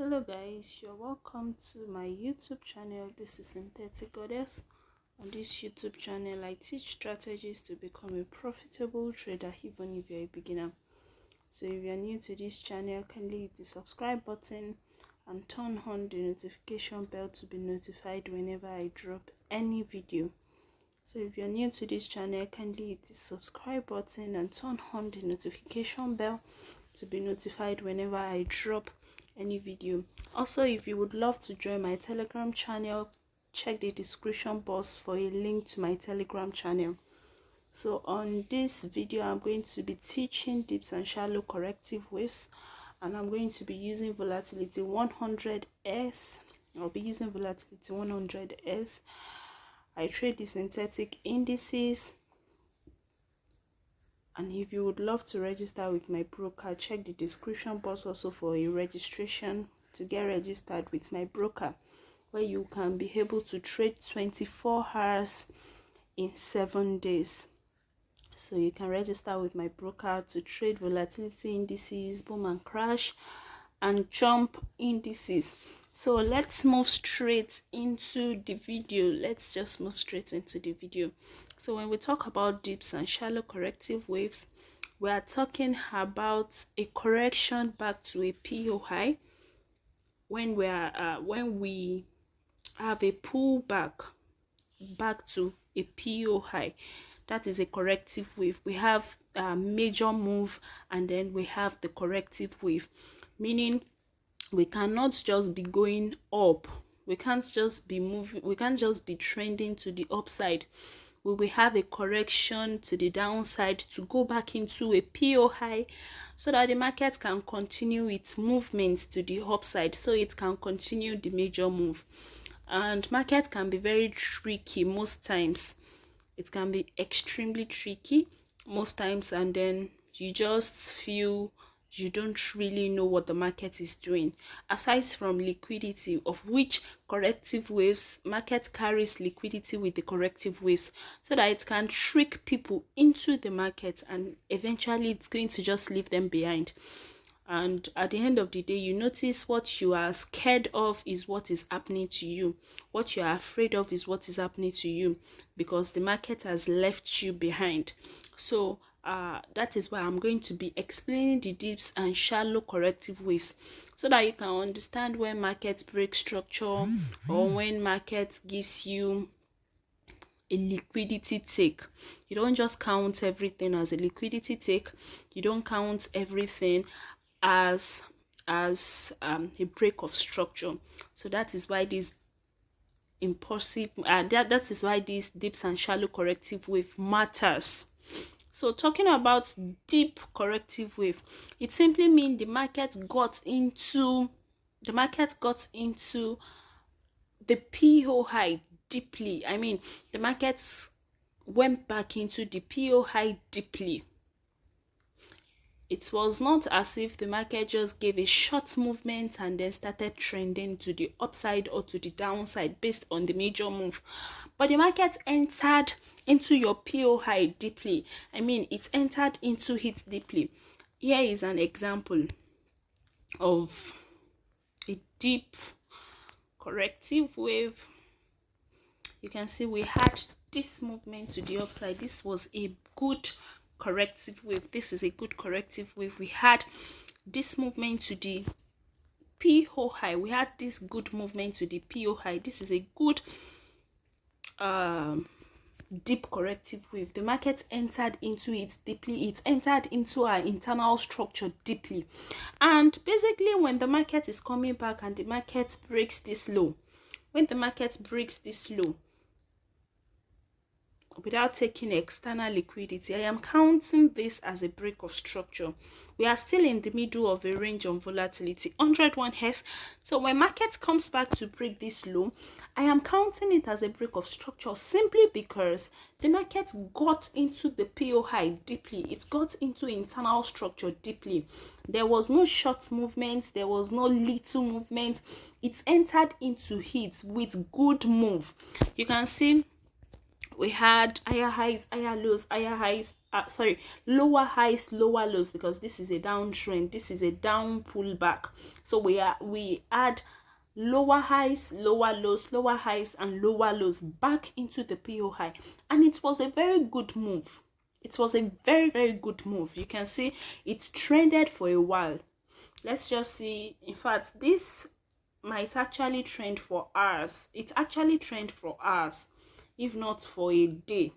Hello guys, you're welcome to my YouTube channel. This is Synthetic Goddess. On this YouTube channel, I teach strategies to become a profitable trader even if you're a beginner. So if you're new to this channel, kindly hit the subscribe button and turn on the notification bell to be notified whenever I drop any video. So if you're new to this channel, kindly hit the subscribe button and turn on the notification bell to be notified whenever I drop any video. Also, if you would love to join my Telegram channel, check the description box for a link to my Telegram channel. So on this video, I'm going to be teaching dips and shallow corrective waves, and I'm going to be using volatility 100s. I'll be using volatility 100s. I trade the synthetic indices, and if you would love to register with my broker, check the description box also for a registration to get registered with my broker, where you can be able to trade 24 hours in 7 days. So you can register with my broker to trade volatility indices, boom and crash, and jump indices. So let's move straight into the video. Let's just move straight into the video. So when we talk about dips and shallow corrective waves, we are talking about a correction back to a PO high when we have a pullback back to a PO high. That is a corrective wave. We have a major move and then we have the corrective wave, meaning we cannot just be going up. We can't just be moving. We can't just be trending to the upside. We will have a correction to the downside to go back into a PO high so that the market can continue its movements to the upside, so it can continue the major move. And market can be very tricky most times. It can be extremely tricky most times, and then you just feel you don't really know what the market is doing. Aside from liquidity, of which corrective waves, market carries liquidity with the corrective waves so that it can trick people into the market, and eventually it's going to just leave them behind. And at the end of the day, you notice what you are scared of is what is happening to you. What you are afraid of is what is happening to you, because the market has left you behind. So that is why I'm going to be explaining the dips and shallow corrective waves so that you can understand when market breaks structure or when market gives you a liquidity take. You don't just count everything as a liquidity take. You don't count everything as a break of structure. So that is why this impulsive that is why these dips and shallow corrective wave matters. So talking about deep corrective wave, it simply means the market got into the PO high deeply. I mean, the market went back into the PO high deeply. It was not as if the market just gave a short movement and then started trending to the upside or to the downside based on the major move. But the market entered into your PO high deeply. I mean, it entered into it deeply. Here is an example of a deep corrective wave. You can see we had this movement to the upside. This was a good corrective wave. This is a good corrective wave. We had this movement to the PO high. We had this good movement to the PO high. This is a good deep corrective wave. The market entered into it deeply. It entered into our internal structure deeply. And basically, when the market is coming back and the market breaks this low, without taking external liquidity, I am counting this as a break of structure. We are still in the middle of a range on volatility 101 Hz. So when market comes back to break this low, I am counting it as a break of structure simply because the market got into the PO high deeply. It got into internal structure deeply. There was no short movement. There was no little movement. It entered into it with good move. You can see we had higher highs, higher lows, higher highs, lower highs, lower lows, because this is a downtrend, this is a down pullback. So we add lower highs, lower lows, lower highs and lower lows back into the POI, and it was a very good move. It was a very, very good move. You can see it trended for a while. Let's just see. In fact, this might actually trend for hours. It actually trend for hours, if not for a day.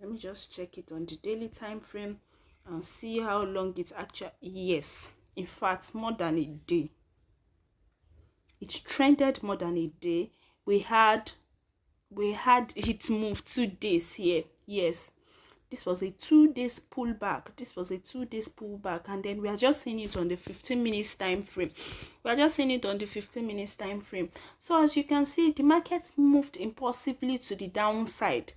Let me just check it on the daily time frame and see how long it's actually. Yes, in fact, more than a day. It trended more than a day. We had it move 2 days here. Yes, this was a 2 days pullback. This was a 2 days pullback, and then we are just seeing it on the 15 minutes time frame. We are just seeing it on the 15 minutes time frame. So as you can see, the market moved impulsively to the downside,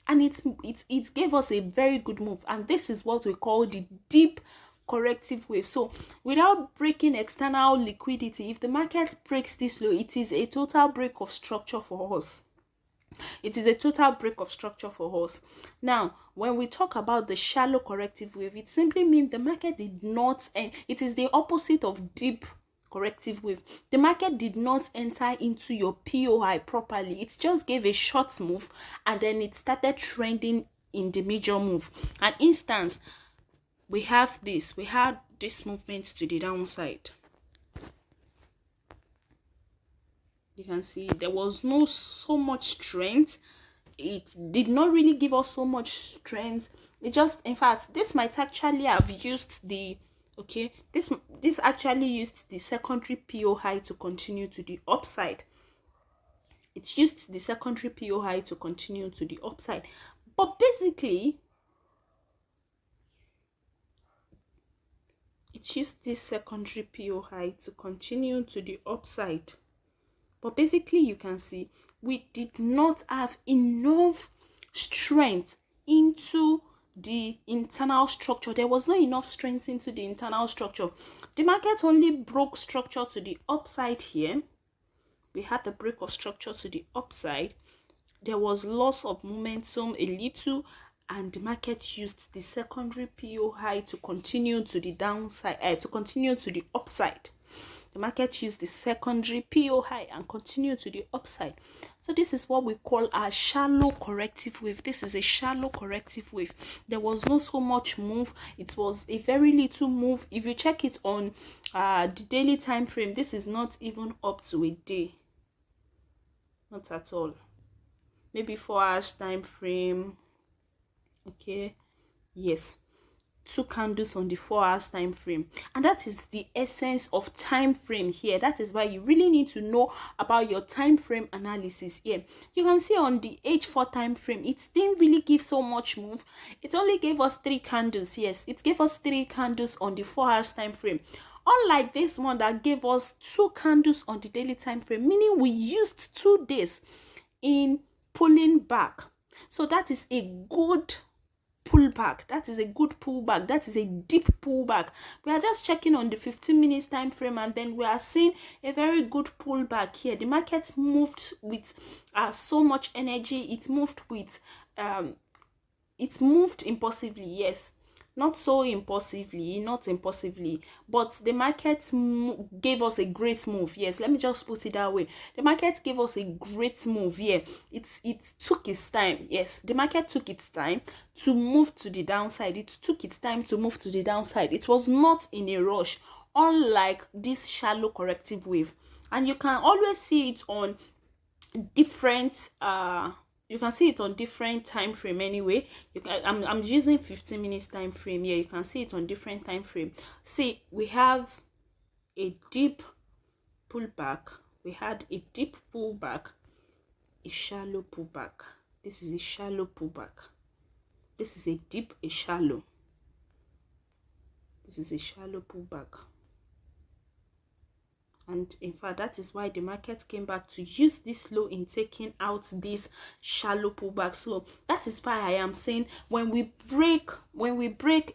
and it gave us a very good move, and this is what we call the deep corrective wave. So without breaking external liquidity, if the market breaks this low, it is a total break of structure for us. It is a total break of structure for us. Now, when we talk about the shallow corrective wave, it simply means the market did not, and it is the opposite of deep corrective wave. The market did not enter into your POI properly. It just gave a short move and then it started trending in the major move. An instance, we had this movement to the downside. You can see there was no so much strength. It did not really give us so much strength. It just, in fact, this might actually have used the this actually used the secondary POI to continue to the upside. It used the secondary POI to continue to the upside, but basically it used this secondary POI to continue to the upside. But basically, you can see we did not have enough strength into the internal structure. There was not enough strength into the internal structure. The market only broke structure to the upside here. We had the break of structure to the upside. There was loss of momentum a little, and the market used the secondary POI to continue to the downside, to continue to the upside. The market used the secondary POI and continue to the upside. So this is what we call a shallow corrective wave. This is a shallow corrective wave. There was not so much move. It was a very little move. If you check it on the daily time frame, this is not even up to a day. Not at all. Maybe 4 hours time frame. Okay. Yes. 2 candles on the 4 hours time frame, and that is the essence of time frame here. That is why you really need to know about your time frame analysis here. You can see on the H4 time frame, it didn't really give so much move. It only gave us 3 candles. Yes, it gave us 3 candles on the 4 hours time frame, unlike this one that gave us 2 candles on the daily time frame, meaning we used 2 days in pulling back. So that is a good pullback. That is a good pullback. That is a deep pullback. We are just checking on the 15 minutes time frame, and then we are seeing a very good pullback here. The market moved with so much energy. It moved with it moved impulsively. Yes, not so impulsively, not impulsively, but the market gave us a great move. Yes, let me just put it that way. The market gave us a great move here. It took its time. Yes, the market took its time to move to the downside. It took its time to move to the downside. It was not in a rush, unlike this shallow corrective wave. And you can always see it on different you can see it on different time frame anyway. I'm using 15 minutes time frame here. You can see it on different time frame. See, we have a deep pullback. We had a deep pullback, a shallow pullback. This is a shallow pullback. This is a deep, a shallow. This is a shallow pullback. And in fact, that is why the market came back to use this low in taking out this shallow pullback. So that is why I am saying when we break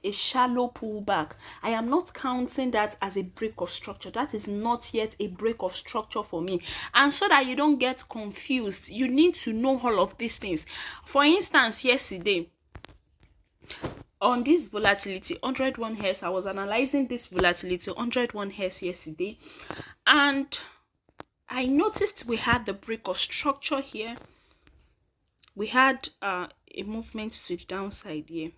a shallow pullback, I am not counting that as a break of structure. That is not yet a break of structure for me. And so that you don't get confused, you need to know all of these things. For instance, yesterday, on this volatility 101 Hz, I was analyzing this volatility 101 Hz yesterday, and I noticed we had the break of structure here. We had a movement to the downside here.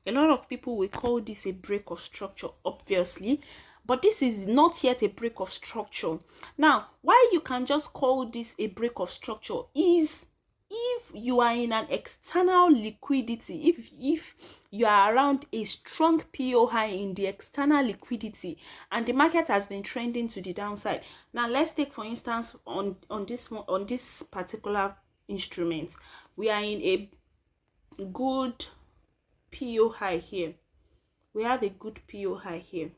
A lot of people will call this a break of structure, obviously, but this is not yet a break of structure. Now, why you can just call this a break of structure is if you are in an external liquidity, if you are around a strong PO high in the external liquidity and the market has been trending to the downside. Now let's take for instance on this particular instrument, we are in a good PO high here. We have a good PO high here,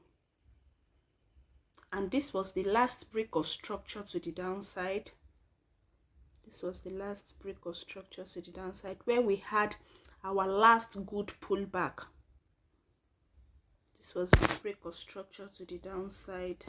and this was the last break of structure to the downside. This was the last break of structure to the downside where we had our last good pullback. This was the break of structure to the downside.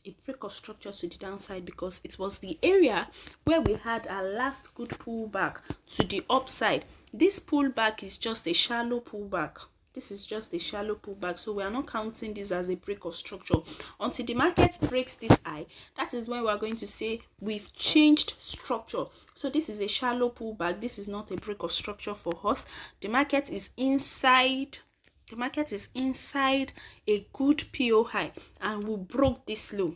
A break of structure to the downside because it was the area where we had our last good pullback to the upside. This pullback is just a shallow pullback. This is just a shallow pullback, so we are not counting this as a break of structure until the market breaks this high. That is when we are going to say we've changed structure. So this is a shallow pullback. This is not a break of structure for us. The market is inside a good PO high, and we broke this low.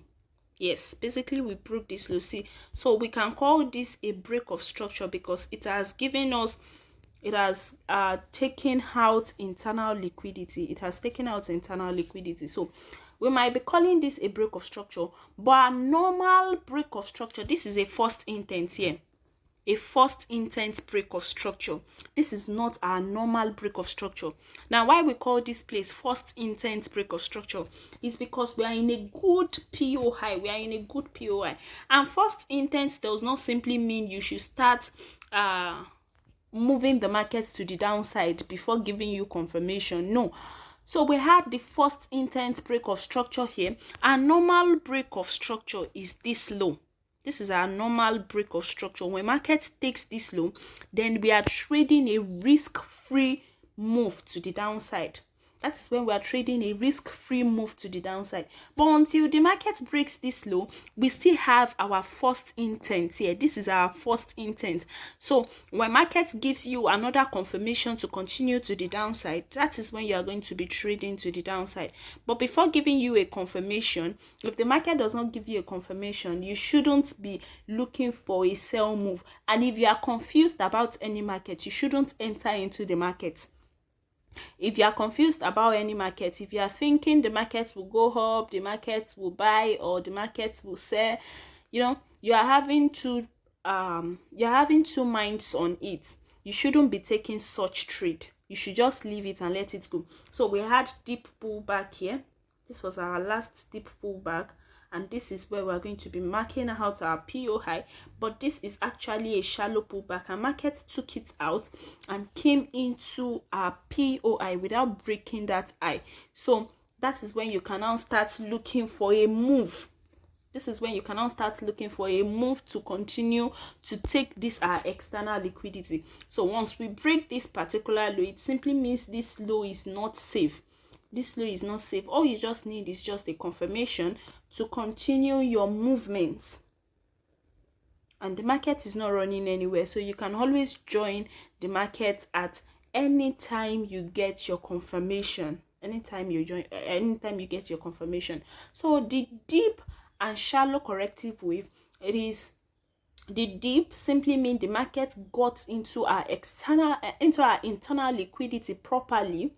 Yes, basically we broke this low. See, so we can call this a break of structure because it has given us, it has taken out internal liquidity. It has taken out internal liquidity. So we might be calling this a break of structure, but a normal break of structure, this is a first intent here. A first intent break of structure. This is not our normal break of structure. Now, why we call this place first intent break of structure is because we are in a good PO high. We are in a good PO high. And first intent does not simply mean you should start moving the market to the downside before giving you confirmation. No. So we had the first intent break of structure here. Our normal break of structure is this low. This is our normal break of structure. When market takes this low, then we are trading a risk-free move to the downside. That is when we are trading a risk-free move to the downside. But until the market breaks this low, we still have our first intent here. This is our first intent. So when market gives you another confirmation to continue to the downside, that is when you are going to be trading to the downside. But before giving you a confirmation, if the market does not give you a confirmation, you shouldn't be looking for a sell move. And if you are confused about any market, you shouldn't enter into the market. If you are confused about any market, if you are thinking the market will go up, the market will buy, or the market will sell, you're having two minds on it. You shouldn't be taking such trade. You should just leave it and let it go. So we had deep pullback here. This was our last deep pullback, and this is where we're going to be marking out our PO high. But this is actually a shallow pullback, and market took it out and came into our PO high without breaking that high. So that is when you can now start looking for a move. This is when you can now start looking for a move to continue to take this our external liquidity. So once we break this particular low, it simply means this low is not safe. This low is not safe. All you just need is just a confirmation to continue your movements. And the market is not running anywhere, so you can always join the market at any time you get your confirmation. Anytime you get your confirmation. So the deep and shallow corrective wave, it is the deep simply means the market got into our internal liquidity properly.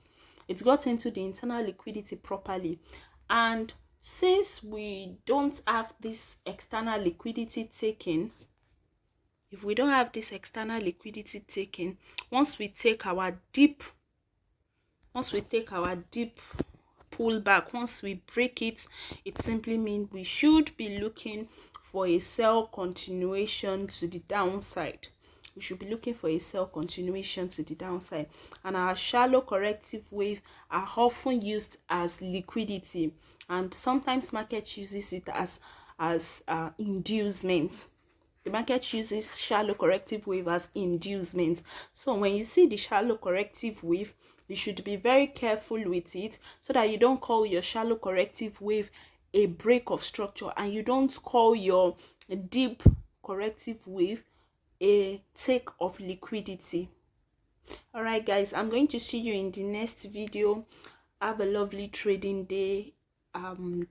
It got into the internal liquidity properly, and since we don't have this external liquidity taken, once we take our deep once we take our deep pullback, once we break it, it simply means we should be looking for a sell continuation to the downside. We should be looking for a sell continuation to the downside. And our shallow corrective wave are often used as liquidity, and sometimes market uses it as inducement. The market uses shallow corrective wave as inducement. So when you see the shallow corrective wave, you should be very careful with it so that you don't call your shallow corrective wave a break of structure, and you don't call your deep corrective wave a take of liquidity. All right guys, I'm going to see you in the next video. Have a lovely trading day, and